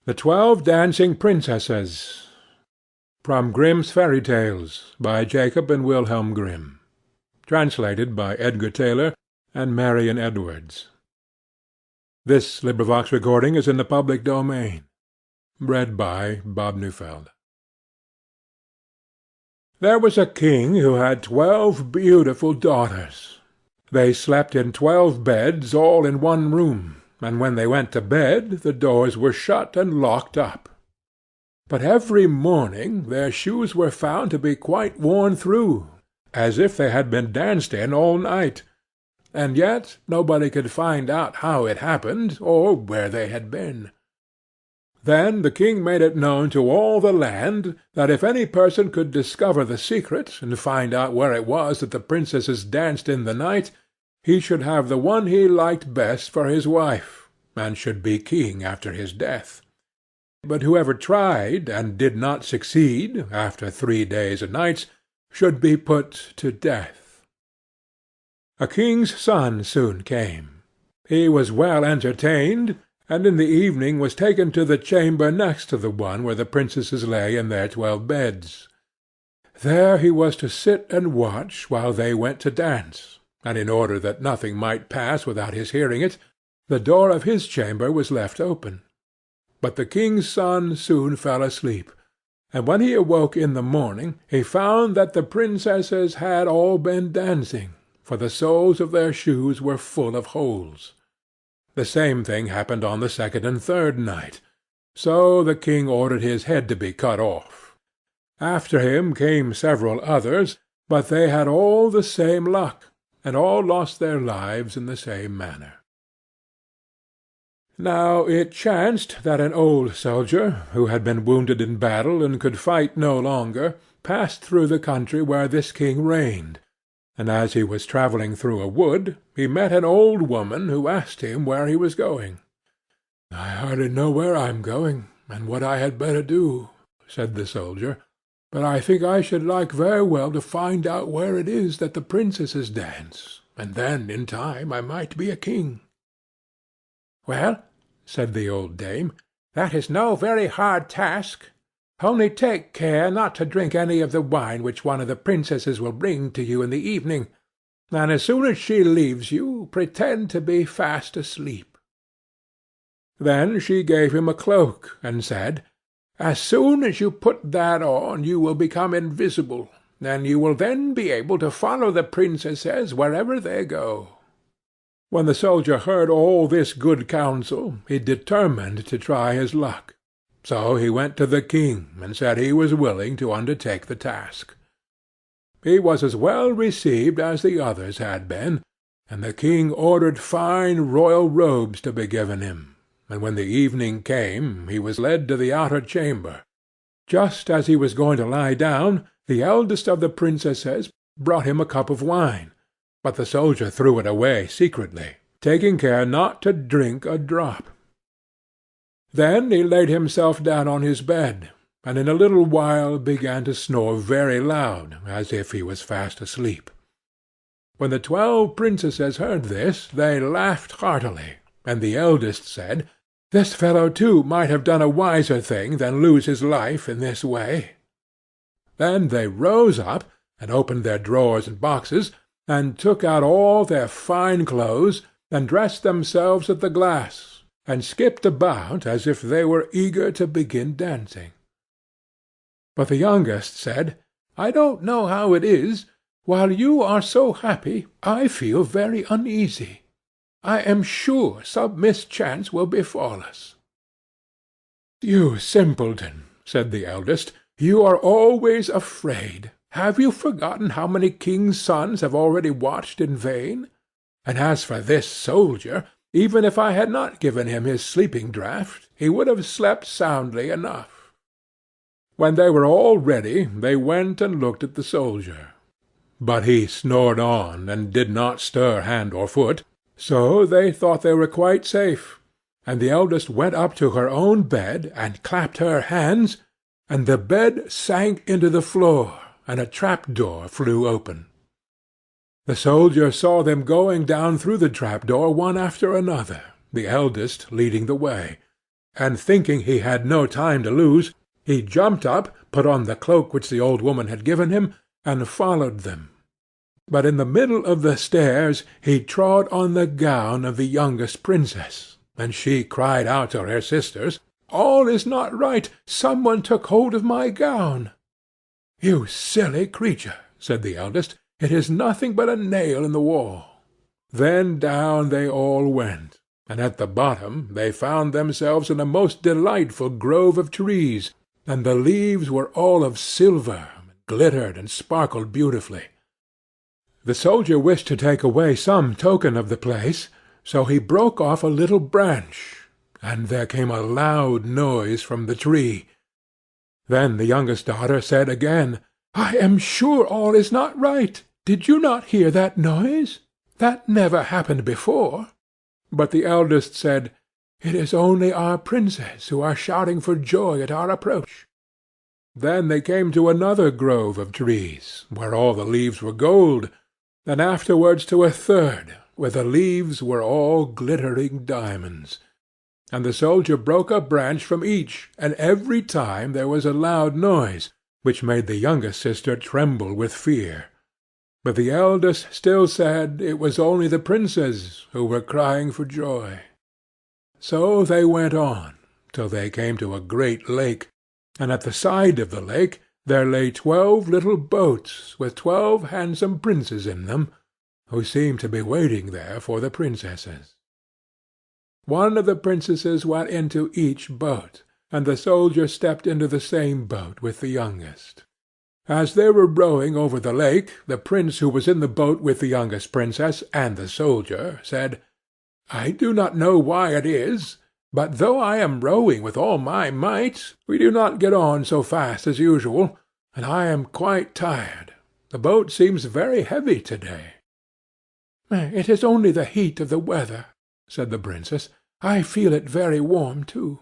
The 12 Dancing Princesses. From Grimm's Fairy Tales, by Jacob and Wilhelm Grimm. Translated by Edgar Taylor and Marion Edwards. This recording is in the public domain. Read by Bob Neufeld. There was a king who had 12 beautiful daughters. They slept in 12 beds, all in one room, and when they went to bed the doors were shut and locked up. But every morning their shoes were found to be quite worn through, as if they had been danced in all night, and yet nobody could find out how it happened, or where they had been. Then the king made it known to all the land that if any person could discover the secret, and find out where it was that the princesses danced in the night, he should have the one he liked best for his wife, and should be king after his death. But whoever tried, and did not succeed, after 3 days and nights, should be put to death. A king's son soon came. He was well entertained, and in the evening was taken to the chamber next to the one where the princesses lay in their 12 beds. There he was to sit and watch while they went to dance, and in order that nothing might pass without his hearing it, the door of his chamber was left open. But the king's son soon fell asleep, and when he awoke in the morning he found that the princesses had all been dancing, for the soles of their shoes were full of holes. The same thing happened on the 2nd and 3rd night, so the king ordered his head to be cut off. After him came several others, but they had all the same luck, and all lost their lives in the same manner. Now it chanced that an old soldier, who had been wounded in battle and could fight no longer, passed through the country where this king reigned, and as he was travelling through a wood, he met an old woman who asked him where he was going. "I hardly know where I am going, and what I had better do," said the soldier, "but I think I should like very well to find out where it is that the princesses dance, and then in time I might be a king." "Well," said the old dame, "that is no very hard task. Only take care not to drink any of the wine which one of the princesses will bring to you in the evening, and as soon as she leaves you, pretend to be fast asleep." Then she gave him a cloak, and said, "As soon as you put that on you will become invisible, and you will then be able to follow the princesses wherever they go." When the soldier heard all this good counsel, he determined to try his luck. So he went to the king, and said he was willing to undertake the task. He was as well received as the others had been, and the king ordered fine royal robes to be given him, and when the evening came he was led to the outer chamber. Just as he was going to lie down, the eldest of the princesses brought him a cup of wine, but the soldier threw it away secretly, taking care not to drink a drop. Then he laid himself down on his bed, and in a little while began to snore very loud, as if he was fast asleep. When the 12 princesses heard this, they laughed heartily, and the eldest said, "This fellow too might have done a wiser thing than lose his life in this way." Then they rose up, and opened their drawers and boxes, and took out all their fine clothes, and dressed themselves at the glass, and skipped about as if they were eager to begin dancing. But the youngest said, "I don't know how it is, while you are so happy, I feel very uneasy. I am sure some mischance will befall us." "You simpleton," said the eldest, "you are always afraid. Have you forgotten how many kings' sons have already watched in vain? And as for this soldier, even if I had not given him his sleeping draught, he would have slept soundly enough." When they were all ready, they went and looked at the soldier. But he snored on, and did not stir hand or foot, so they thought they were quite safe, and the eldest went up to her own bed, and clapped her hands, and the bed sank into the floor, and a trap-door flew open. The soldier saw them going down through the trap-door one after another, the eldest leading the way, and thinking he had no time to lose, he jumped up, put on the cloak which the old woman had given him, and followed them. But in the middle of the stairs he trod on the gown of the youngest princess, and she cried out to her sisters, "All is not right! Some one took hold of my gown." "You silly creature," said the eldest, "it is nothing but a nail in the wall." Then down they all went, and at the bottom they found themselves in a most delightful grove of trees, and the leaves were all of silver, and glittered and sparkled beautifully. The soldier wished to take away some token of the place, so he broke off a little branch, and there came a loud noise from the tree. Then the youngest daughter said again, "I am sure all is not right. Did you not hear that noise? That never happened before." But the eldest said, "It is only our princess who are shouting for joy at our approach." Then they came to another grove of trees, where all the leaves were gold, and afterwards to a third, where the leaves were all glittering diamonds. And the soldier broke a branch from each, and every time there was a loud noise, which made the youngest sister tremble with fear. But the eldest still said it was only the princes who were crying for joy. So they went on, till they came to a great lake, and at the side of the lake there lay 12 little boats with 12 handsome princes in them, who seemed to be waiting there for the princesses. One of the princesses went into each boat, and the soldier stepped into the same boat with the youngest. As they were rowing over the lake, the prince who was in the boat with the youngest princess and the soldier said, "I do not know why it is, but though I am rowing with all my might, we do not get on so fast as usual, and I am quite tired. The boat seems very heavy to-day." "It is only the heat of the weather," said the princess. "I feel it very warm too."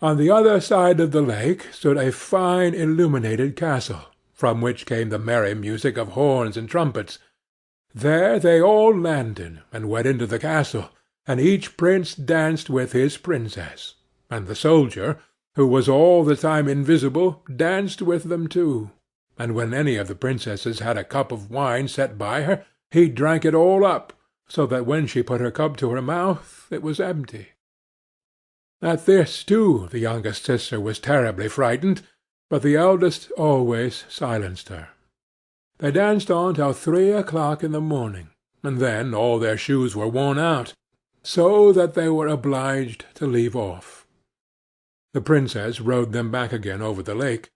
On the other side of the lake stood a fine illuminated castle, from which came the merry music of horns and trumpets. There they all landed, and went into the castle, and each prince danced with his princess, and the soldier, who was all the time invisible, danced with them too, and when any of the princesses had a cup of wine set by her, he drank it all up, so that when she put her cup to her mouth it was empty. At this, too, the youngest sister was terribly frightened, but the eldest always silenced her. They danced on till 3 o'clock in the morning, and then all their shoes were worn out, so that they were obliged to leave off. The princess rowed them back again over the lake,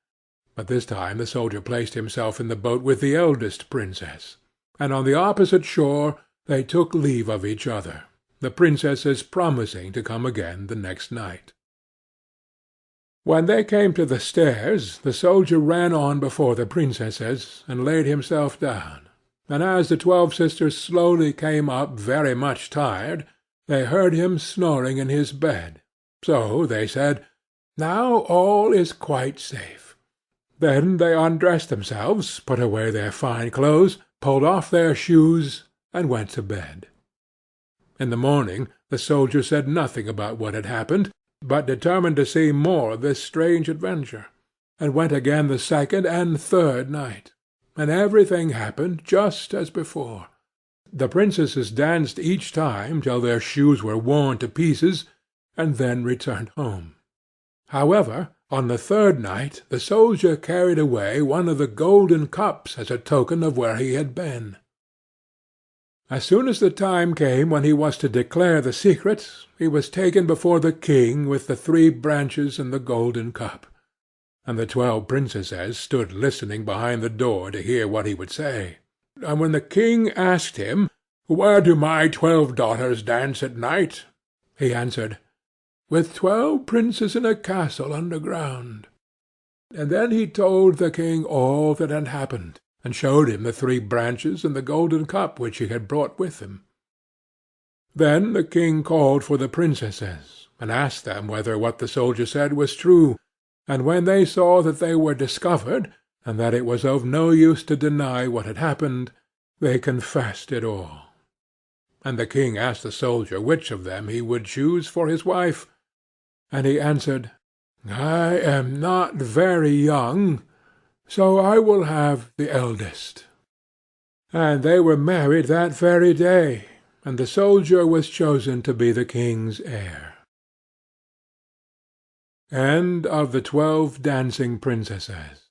but this time the soldier placed himself in the boat with the eldest princess, and on the opposite shore they took leave of each other, the princesses promising to come again the next night. When they came to the stairs, the soldier ran on before the princesses, and laid himself down, and as the 12 sisters slowly came up very much tired, they heard him snoring in his bed. So they said, "Now all is quite safe." Then they undressed themselves, put away their fine clothes, pulled off their shoes, and went to bed. In the morning the soldier said nothing about what had happened, but determined to see more of this strange adventure, and went again the second and third night, and everything happened just as before. The princesses danced each time till their shoes were worn to pieces, and then returned home. However, on the third night the soldier carried away one of the golden cups as a token of where he had been. As soon as the time came when he was to declare the secret, he was taken before the king with the 3 branches and the golden cup, and the 12 princesses stood listening behind the door to hear what he would say. And when the king asked him, "Where do my 12 daughters dance at night?" he answered, "With 12 princes in a castle underground." And then he told the king all that had happened, and showed him the 3 branches and the golden cup which he had brought with him. Then the king called for the princesses, and asked them whether what the soldier said was true, and when they saw that they were discovered, and that it was of no use to deny what had happened, they confessed it all. And the king asked the soldier which of them he would choose for his wife, and he answered, "I am not very young, so I will have the eldest." And they were married that very day, and the soldier was chosen to be the king's heir. End of the 12 Dancing Princesses.